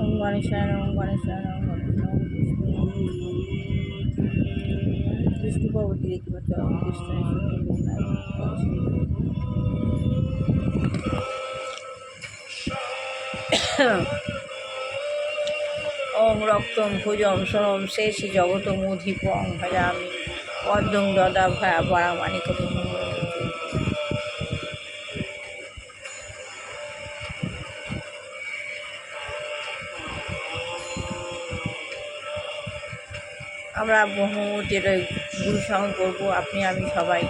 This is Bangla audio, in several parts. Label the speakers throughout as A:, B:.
A: ওম গণেশায় নমঃ, ওম গণেশায় নমঃ, গণেশায় নমঃ। বিষ্ণু ভগবতী দেখতে পাচ্ছ, কৃষ্ণের ওম রক্তম ভুজম সোম শেষি জগতমুধিপং ভজামি পদ্মং দদা ভয়া পরামানিকম। আমরা ব্রহ্মমূর্তির গুরু সঙ্গ করবো, আপনি আমি সবাই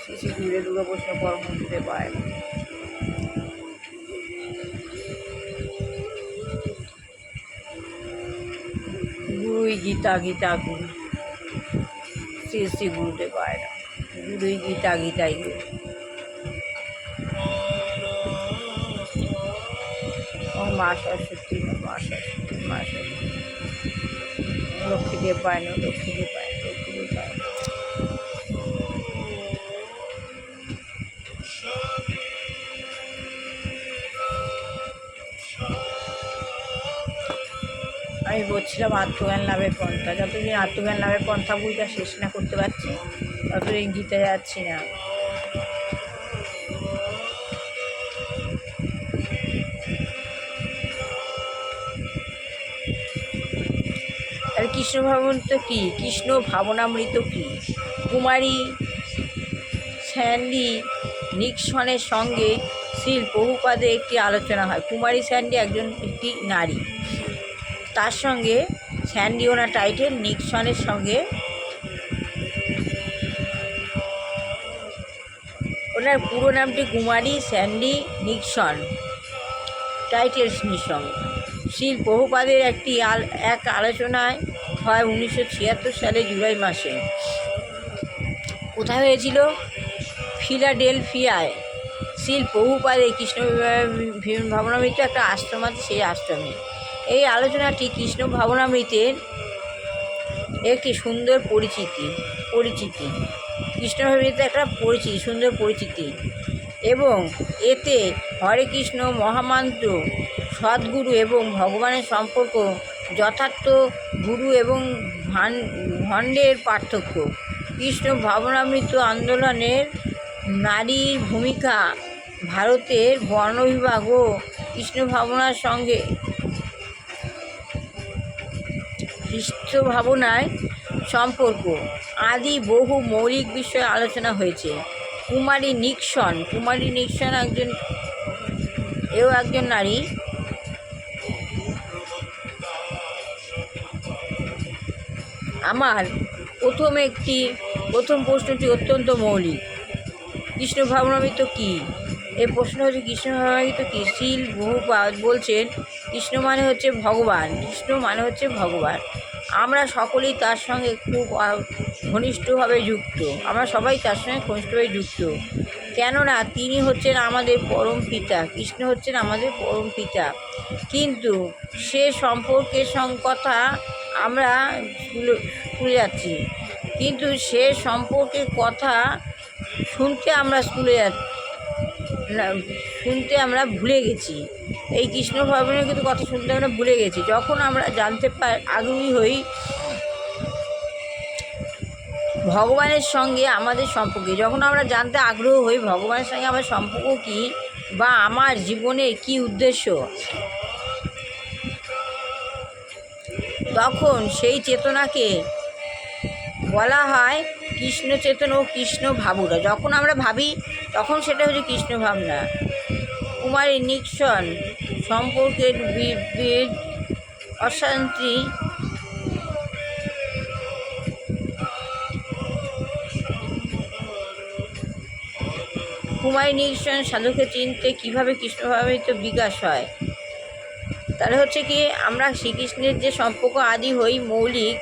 A: শ্রী শ্রী গুরুদেব দুর্গা বৈষ্ণব পরমহংসদেব পায়। গুরুই গীতা, গীতা গুরু, শ্রী শ্রী গুরুদেব পায় না। গুরুই গীতা, গীতাই গুরু। ও মা সরস্বতী, মা সরস্বতী, মা সরস্বতী। লক্ষ্মীদেব পায় না, লক্ষ্মীদেব পায় না, লক্ষ্মীদেব পায় না। আমি বলছিলাম আত্মজ্ঞান লাভের পন্থা। যতদিন আত্মজ্ঞান লাভের পন্থা বইটা শেষ না করতে পারছি ততদিন গীতা যাচ্ছি না। আর কৃষ্ণ ভাবনামৃত কী? কৃষ্ণ ভাবনামৃত কী? কুমারী স্যান্ডি নিক্সনের সঙ্গে শ্রীল প্রভুপাদের একটি আলোচনা হয়। কুমারী স্যান্ডি একটি নারী, তার সঙ্গে স্যান্ডি ওনার টাইটেল, নিক্সনের সঙ্গে ওনার পুরো নামটি কুমারী স্যান্ডি নিক্সন, টাইটেল নিসং। শ্রীল প্রভুপাদের এক আলোচনায় হয় 1976 সালে জুলাই মাসে। কোথায় হয়েছিল? ফিলাডেলফিয়ায়। শ্রীল প্রভুপাদের কৃষ্ণ ভাবনামৃত একটা আশ্রম আছে, সেই আশ্রমে এই আলোচনাটি কৃষ্ণ ভাবনামৃতের একটি সুন্দর পরিচিতি কৃষ্ণ ভাবনামৃতের একটা পরিচিতি, সুন্দর পরিচিতি। এবং এতে হরে কৃষ্ণ মহামন্ত্র, সদ্গুরু এবং ভগবানের সম্পর্ক, যথার্থ গুরু এবং ভণ্ডের পার্থক্য, কৃষ্ণ ভাবনামৃত আন্দোলনের নারীর ভূমিকা, ভারতের বর্ণবিভাগ ও কৃষ্ণ ভাবনার সঙ্গে খ্রিস্ট ভাবনার সম্পর্ক আদি বহু মৌলিক বিষয়ে আলোচনা হয়েছে। কুমারী নিক্সন একজন নারী। আমার প্রথম প্রশ্নটি অত্যন্ত মৌলিক। কৃষ্ণ ভাবনামৃত কী? এই প্রশ্ন হচ্ছে কৃষ্ণ ভাবনামৃত কী? শ্রীল প্রভুপাদ বলছেন কৃষ্ণ মানে হচ্ছে ভগবান, কৃষ্ণ মানে হচ্ছে ভগবান। আমরা সকলেই তার সঙ্গে খুব ঘনিষ্ঠভাবে যুক্ত, আমরা সবাই তার সঙ্গে ঘনিষ্ঠভাবে যুক্ত, কেননা তিনি হচ্ছেন আমাদের পরম পিতা, কৃষ্ণ হচ্ছেন আমাদের পরম পিতা। কিন্তু সে সম্পর্কের কথা আমরা ভুলে যাচ্ছি, কিন্তু সে সম্পর্কের কথা শুনতে আমরা ভুলে গেছি। এই কৃষ্ণ ভগবানের কিন্তু কথা শুনতে আমরা ভুলে গেছি। যখন আমরা জানতে আগ্রহী হই ভগবানের সঙ্গে আমাদের সম্পর্কে, যখন আমরা জানতে আগ্রহ হই ভগবানের সঙ্গে আমার সম্পর্ক কী বা আমার জীবনের কী উদ্দেশ্য, তখন সেই চেতনাকে বলা হয় কৃষ্ণ চেতনা ও কৃষ্ণ ভাবনা। যখন আমরা ভাবি তখন সেটা হচ্ছে কৃষ্ণ ভাবনা। কুমারী নিক্সন সম্পর্কের অশান্তি কুমারী নিক্সন সাধকের চিনতে কীভাবে কৃষ্ণভাবিত বিকাশ হয়। তাহলে হচ্ছে কি, আমরা শ্রীকৃষ্ণের যে সম্পর্ক আদি হই মৌলিক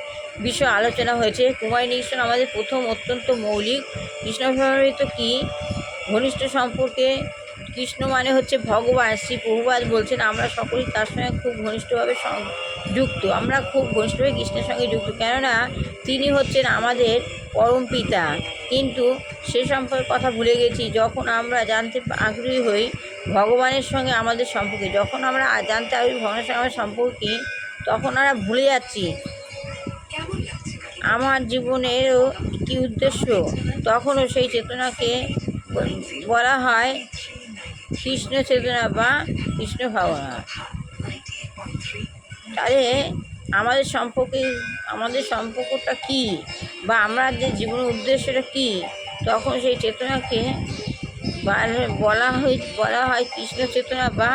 A: বিষয় আলোচনা হয়েছে। কুমারী নিক্সন আমাদের প্রথম অত্যন্ত মৌলিক। কৃষ্ণভাবিত কি ঘনিষ্ঠ সম্পর্কে, কৃষ্ণ মানে হচ্ছে ভগবান। শ্রী প্রভুপাদ বলছেন আমরা সকলেই তার সঙ্গে খুব ঘনিষ্ঠভাবে যুক্ত, আমরা খুব ঘনিষ্ঠভাবে কৃষ্ণের সঙ্গে যুক্ত, কেননা তিনি হচ্ছেন আমাদের পরম পিতা। কিন্তু সে সম্পর্কে কথা ভুলে গেছি। যখন আমরা জানতে আগ্রহী হই ভগবানের সঙ্গে আমাদের সম্পর্কে, যখন আমরা জানতে আগ্রহী ভগবানের সঙ্গে আমাদের সম্পর্ক কী, তখন আমরা ভুলে যাচ্ছি আমার জীবনেরও কী উদ্দেশ্য। তখনও সেই চেতনাকে বলা হয় কৃষ্ণ চেতনা বা কৃষ্ণ ভাবনা। তাহলে আমাদের সম্পর্কটা কী, বা আমরা যে জীবনের উদ্দেশ্যটা কী, তখন সেই চেতনাকে বলা হয় কৃষ্ণ চেতনা বা